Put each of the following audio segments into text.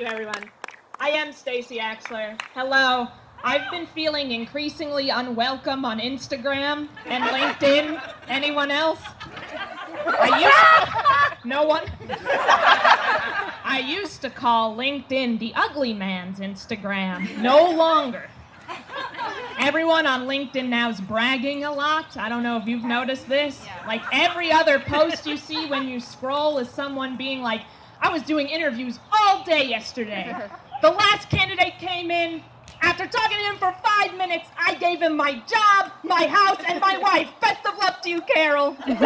you, everyone. I am Stacy Axler. Hello. I've been feeling increasingly unwelcome on Instagram and LinkedIn. Anyone else? No one? I used to call LinkedIn the ugly man's Instagram. No longer. Everyone on LinkedIn now is bragging a lot. I don't know if you've noticed this. Like every other post you see when you scroll is someone being like, I was doing interviews all day yesterday. The last candidate came in. After talking to him for 5 minutes, I gave him my job, my house, and my wife. Best of luck to you, Carol. And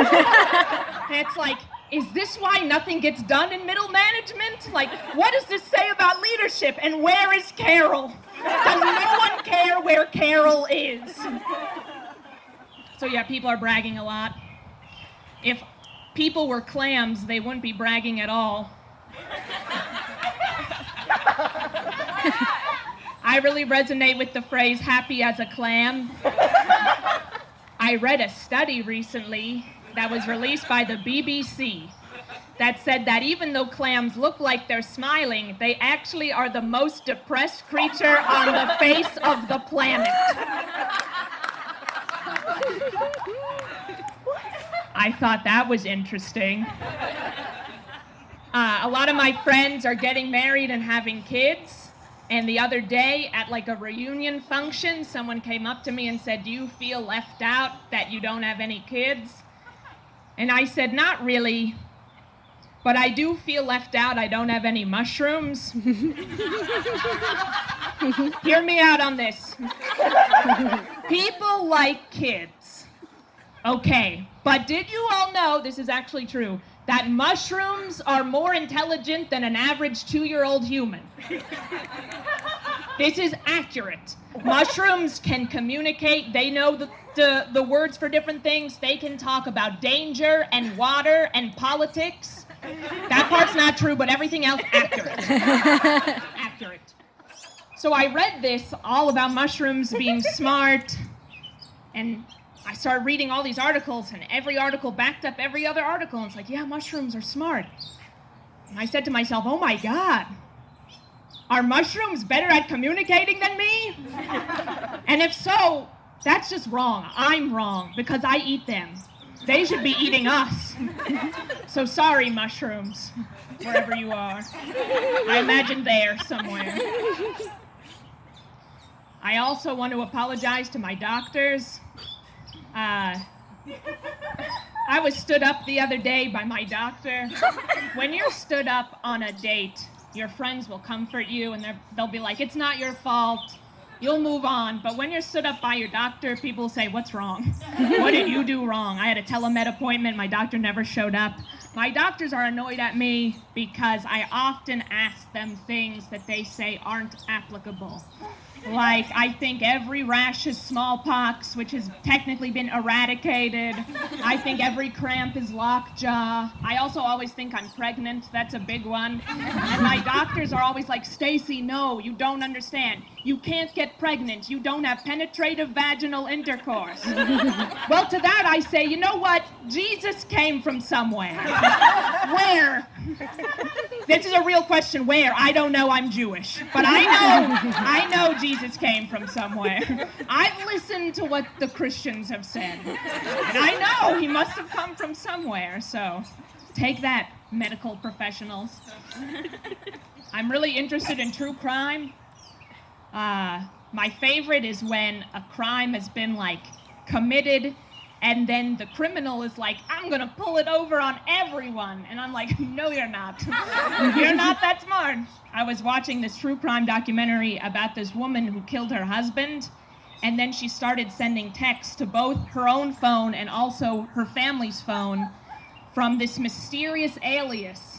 it's like, is this why nothing gets done in middle management? Like, what does this say about leadership? And where is Carol? Does no one care where Carol is? So yeah, people are bragging a lot. If people were clams, they wouldn't be bragging at all. I really resonate with the phrase happy as a clam. I read a study recently that was released by the BBC that said that even though clams look like they're smiling, they actually are the most depressed creature on the face of the planet. I thought that was interesting. A lot of my friends are getting married and having kids. And the other day at like a reunion function, someone came up to me and said, do you feel left out that you don't have any kids? And I said, not really, but I do feel left out I don't have any mushrooms. Hear me out on this. People like kids. Okay, but did you all know, this is actually true, that mushrooms are more intelligent than an average 2-year-old human? This is accurate. Mushrooms can communicate. They know the words for different things. They can talk about danger and water and politics. That part's not true, but everything else, accurate. Accurate. So I read this all about mushrooms being smart, and I started reading all these articles, and every article backed up every other article. And it's like, yeah, mushrooms are smart. And I said to myself, oh my God, are mushrooms better at communicating than me? And if so, that's just wrong. I'm wrong, because I eat them. They should be eating us. So sorry, mushrooms, wherever you are. I imagine there somewhere. I also want to apologize to my doctors. I was stood up the other day by my doctor. When you're stood up on a date, your friends will comfort you and they'll be like, it's not your fault. You'll move on. But when you're stood up by your doctor, people say, what's wrong? What did you do wrong? I had a telemed appointment. My doctor never showed up. My doctors are annoyed at me because I often ask them things that they say aren't applicable. Like, I think every rash is smallpox, which has technically been eradicated. I think every cramp is lockjaw. I also always think I'm pregnant. That's a big one. And my doctors are always like, Stacy, no, you don't understand. You can't get pregnant. You don't have penetrative vaginal intercourse. Well, to that I say, you know what? Jesus came from somewhere. Where? This is a real question. Where? I don't know. I'm Jewish. But I know Jesus came from somewhere. I've listened to what the Christians have said. And I know he must have come from somewhere. So take that, medical professionals. I'm really interested in true crime. My favorite is when a crime has been like committed and then the criminal is like, I'm gonna pull it over on everyone. And I'm like, no, you're not. You're not that smart. I was watching this true crime documentary about this woman who killed her husband, and then she started sending texts to both her own phone and also her family's phone from this mysterious alias.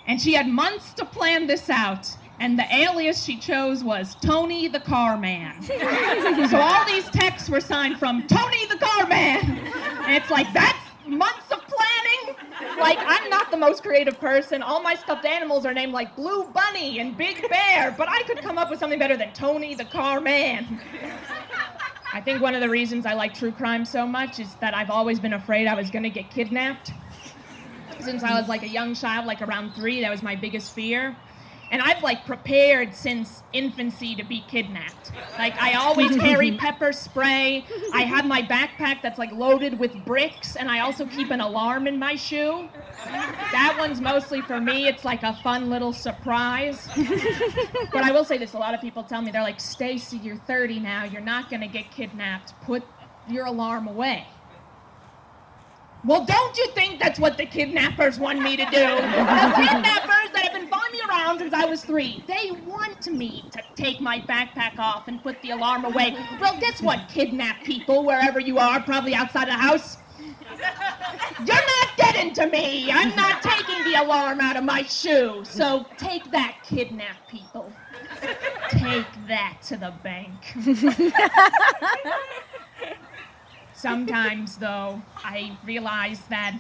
And she had months to plan this out. And the alias she chose was Tony the Car Man. So all these texts were signed from Tony the Car Man. And it's like, that's months of planning? Like, I'm not the most creative person. All my stuffed animals are named like Blue Bunny and Big Bear, but I could come up with something better than Tony the Car Man. I think one of the reasons I like true crime so much is that I've always been afraid I was gonna get kidnapped. Since I was like a young child, like around 3, that was my biggest fear. And I've like prepared since infancy to be kidnapped. Like I always carry pepper spray. I have my backpack that's like loaded with bricks, and I also keep an alarm in my shoe. That one's mostly for me. It's like a fun little surprise. But I will say this, a lot of people tell me, they're like, Stacy, you're 30 now, you're not gonna get kidnapped. Put your alarm away. Well, don't you think that's what the kidnappers want me to do? The kidnappers that have been following me around since I was 3, they want me to take my backpack off and put the alarm away. Well, guess what, kidnap people, wherever you are, probably outside the house? You're not getting to me. I'm not taking the alarm out of my shoe. So take that, kidnap people. Take that to the bank. Sometimes, though, I realize that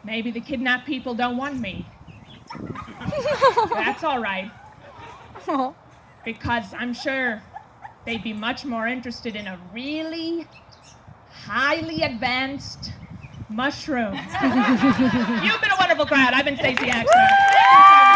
maybe the kidnapped people don't want me. That's all right. Because I'm sure they'd be much more interested in a really highly advanced mushroom. You've been a wonderful crowd. I've been Stacey Axter. Thank you so much.